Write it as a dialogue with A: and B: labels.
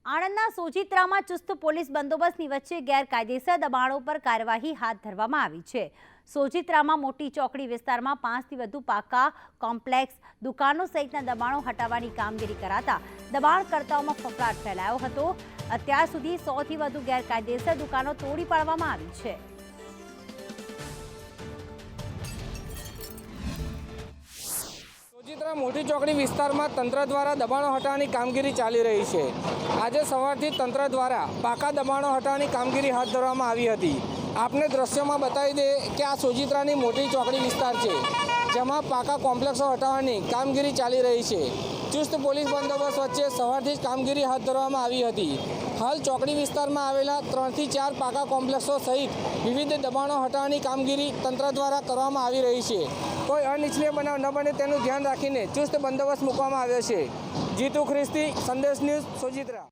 A: આણંદના સોજિત્રામાં ચુસ્ત પોલીસ બંદોબસ્તની વચ્ચે ગેરકાયદેસર દબાણો પર કાર્યવાહી હાથ ધરવામાં આવી છે। સોજિત્રામાં મોટી ચોકડી વિસ્તારમાં 5થી વધુ પાકા કોમ્પ્લેક્સ દુકાનો સહિતના દબાણો હટાવવાની કામગીરી કરાતા દબાણકર્તાઓમાં ફફડાટ ફેલાયો હતો। અત્યાર સુધી 100થી વધુ ગેરકાયદેસર દુકાનો તોડી પાડવામાં આવી છે।
B: સોજિત્રા મોટી ચોકડી વિસ્તારમાં તંત્ર દ્વારા દબાણો હટાવવાની કામગીરી ચાલી રહી છે। આજે સવારથી તંત્ર દ્વારા પાકા દબાણો હટાવવાની કામગીરી હાથ ધરવામાં આવી હતી। આપને દ્રશ્યમાં બતાવી દે કે આ સોજિત્રાની મોટી ચોકડી વિસ્તાર છે, જેમાં પાકા કોમ્પ્લેક્સો હટાવવાની કામગીરી ચાલી રહી છે। ચુસ્ત પોલીસ બંદોબસ્ત વચ્ચે સવારથી જ કામગીરી હાથ ધરવામાં આવી હતી। હાલ ચોકડી વિસ્તારમાં આવેલા 3થી 4 પાકા કોમ્પ્લેક્સો સહિત વિવિધ દબાણો હટાવવાની કામગીરી તંત્ર દ્વારા કરવામાં આવી રહી છે। કોઈ અનિચ્છનીય બનાવ ન બને તેનું ધ્યાન રાખીને ચુસ્ત બંદોબસ્ત મૂકવામાં આવ્યો છે। જીતુ ખ્રિસ્તી, સંદેશ ન્યૂઝ, સોજિત્રા।